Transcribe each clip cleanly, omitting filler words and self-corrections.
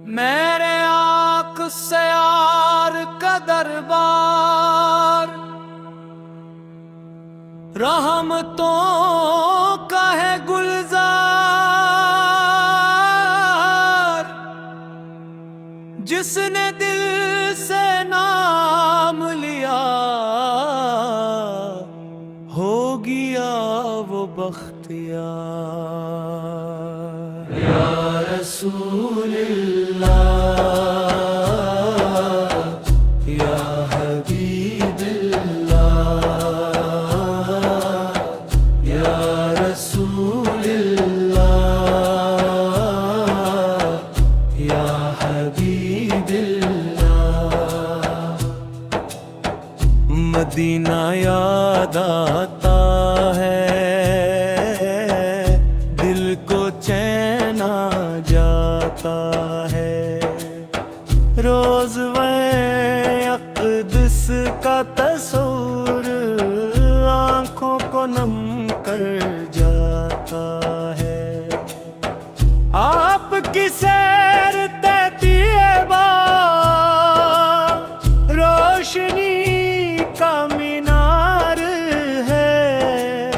میرے آنکھ سے یار کا دربار، رحمتوں کا ہے گلزار، جس نے دل سے نام لیا ہو گیا وہ بختیار۔ یا رسول اللہ، یا حبیب اللہ، یا رسول اللہ، یا حبیب اللہ۔ مدینہ یاد آتا ہے، دل کو چین آ جاتا ہے، روز اقدس کا تصور آنکھوں کو نم کر جاتا ہے۔ آپ کی سیر تیبا روشنی کا مینار ہے،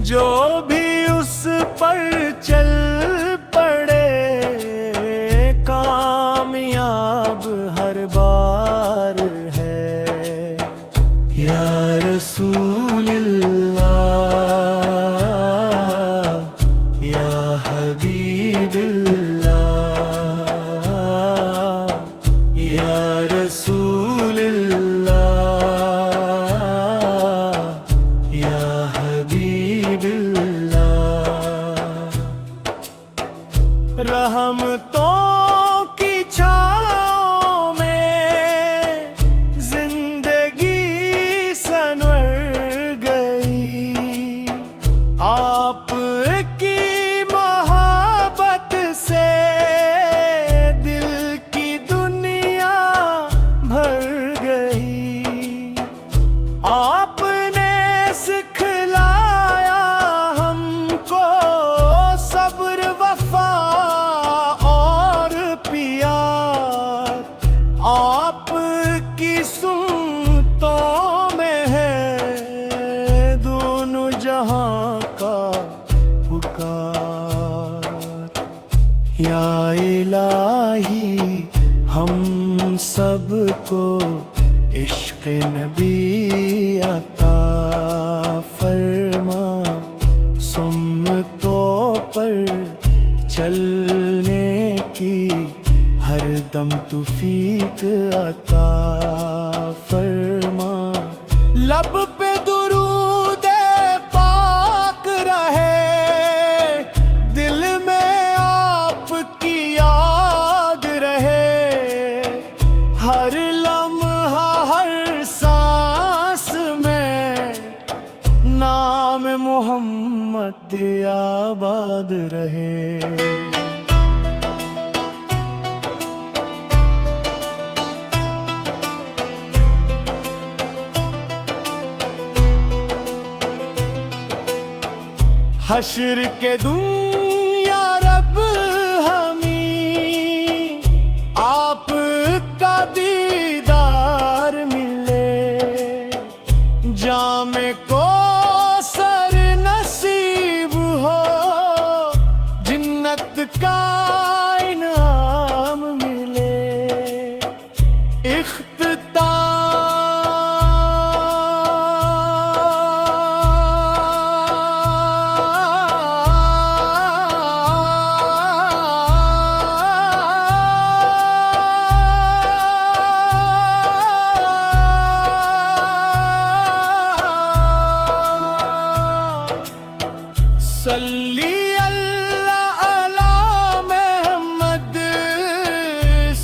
جو بھی اس پر چل پڑے کامیاب ہر بار ہے۔ یا رسول اللہ، یا حبیب اللہ، یا رسول اللہ، یا حبیب اللہ۔ رحمتوں کی چھاؤں میں زندگی سنور گئی، آپ کی محبت سے دل کی دنیا بھر گئی۔ آپ نے سکھلایا ہم کو صبر، وفا اور پیار، آپ کی سنتوں میں ہے دونوں جہاں کا پکار۔ یا الہی ہم سب کو عشق نبی عطا فرما، سنتوں پر چلنے کی ہر دم توفیق عطا فرما۔ لب پہ درود پاک رہے، دل میں آپ کی یاد رہے، ہر لمحہ ہر سانس میں نام محمد آباد رہے۔ حشر کے دن یا رب ہمیں آپ کا دیدار ملے، جام کو سر نصیب ہو، جنت کا انعام ملے۔ صلی اللہ علی محمد،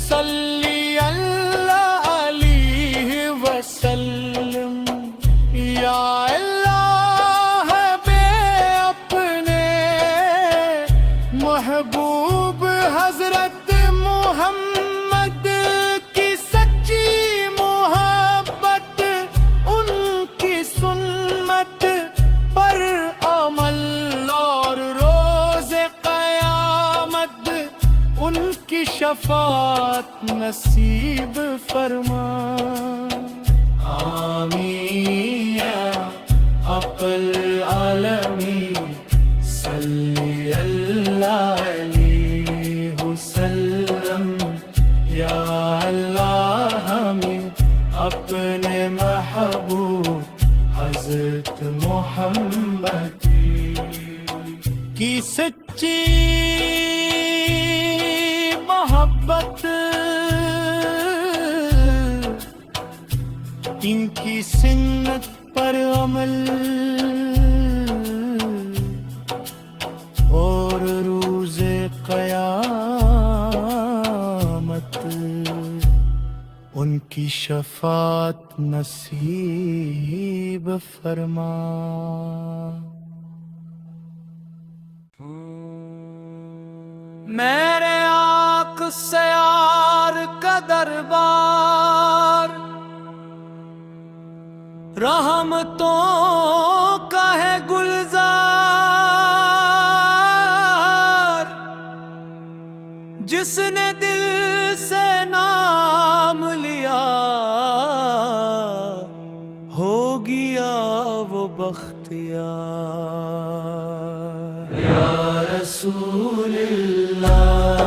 صلی اللہ علیہ وسلم۔ یا اللہ بے اپنے محبوب حضرت محمد کی سچی محبت، ان کی سنت پر عمل اور روز قیامت ان ان کی شفاعت نصیب فرما آمین یا اقل عالمی صلی اللہ علیہ وسلم یا اللہ ہمیں اپنے محبوب حضرت محمد کی سچی محبت ان کی سنت پر عمل اور روز قیامت ان کی شفاعت نصیب فرما میرے آنکھ سے یار کا دربار رحمتوں کا ہے گلزار جس نے دل سے نام لیا ہو گیا وہ بختیار یا رسول اللہ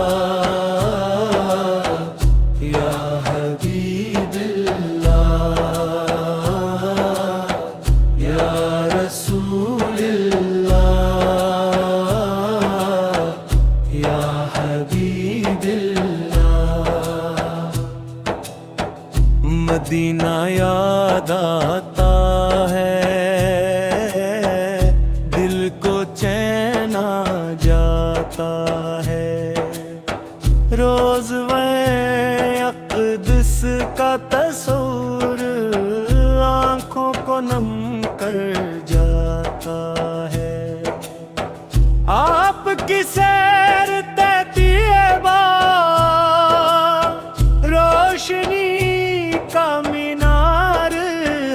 یا حبیب اللہ یا رسول اللہ یا حبیب اللہ مدینہ یاد آتا ہے دل کو چین آ جاتا ہے روز اقدس کا تصور آنکھوں کو نم کر جاتا ہے آپ کی سیر تیبا روشنی کا مینار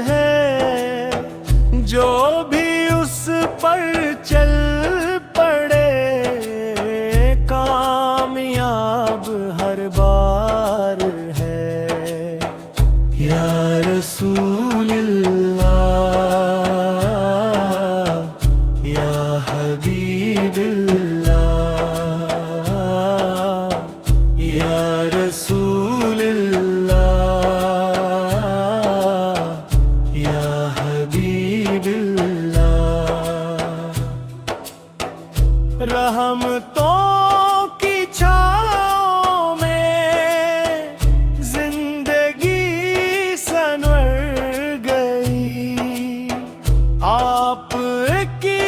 ہے جو بھی اس پر چل پڑے کامیاب ہر بار ہے یا رسول اللہ یا حبیب اللہ یا رسول اللہ یا حبیب اللہ رحمتوں کی چھاؤں میں زندگی سنور گئی آپ کی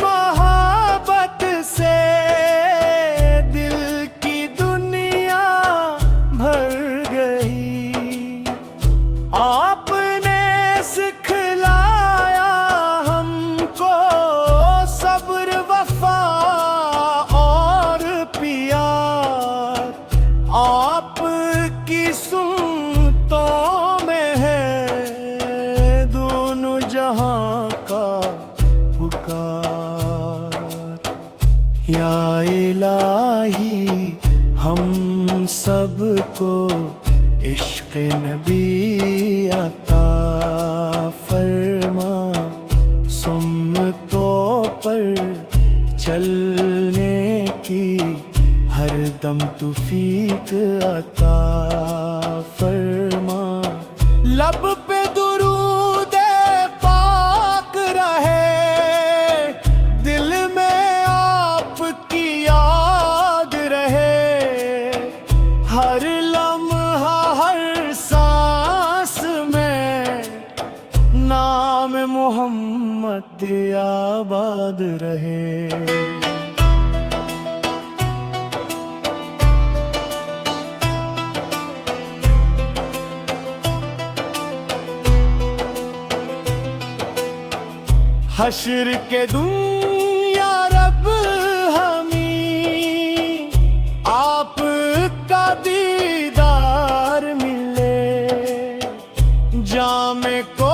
محبت سے دل کی دنیا بھر گئی آپ نے سکھلایا ہم کو صبر وفا اور پیار آپ کی سنتوں میں ہے دونوں جہاں کا پکار یا الہی ہم سب کو عشق نبی عطا فرما سنتوں پر چلنے کی ہر دم توفیق عطا فرما لب پہ درود پاک رہے دل میں آپ کی یاد رہے ہر لمحہ ہر سانس میں نام محمد آباد رہے حشر کے دن یا رب ہمیں آپ کا دیدار ملے جام کو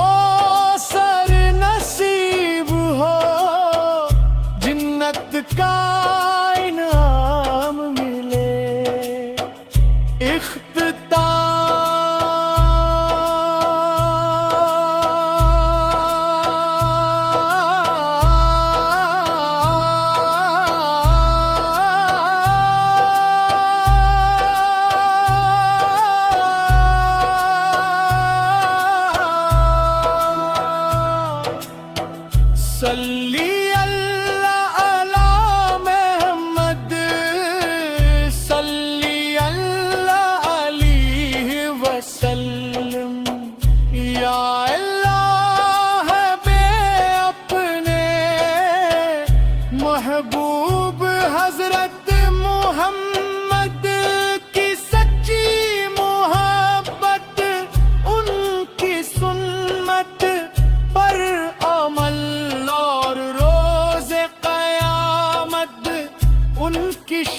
سر نصیب ہو جنت کا انعام ملے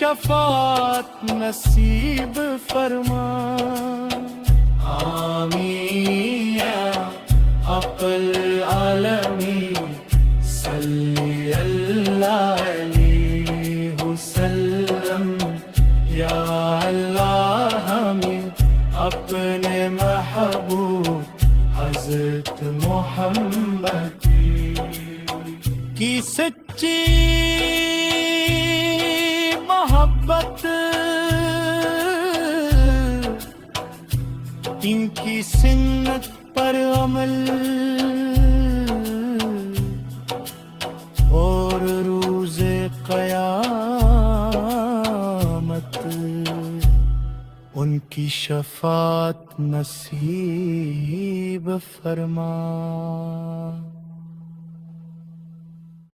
شفاعت نصیب فرما آمین یا رب العالمین صلی اللہ علیہ وسلم یا اللہ ہمیں اپنے محبوب حضرت محمد کی سچی محبت ان کی سنت پر عمل اور روز قیامت ان کی شفاعت نصیب فرما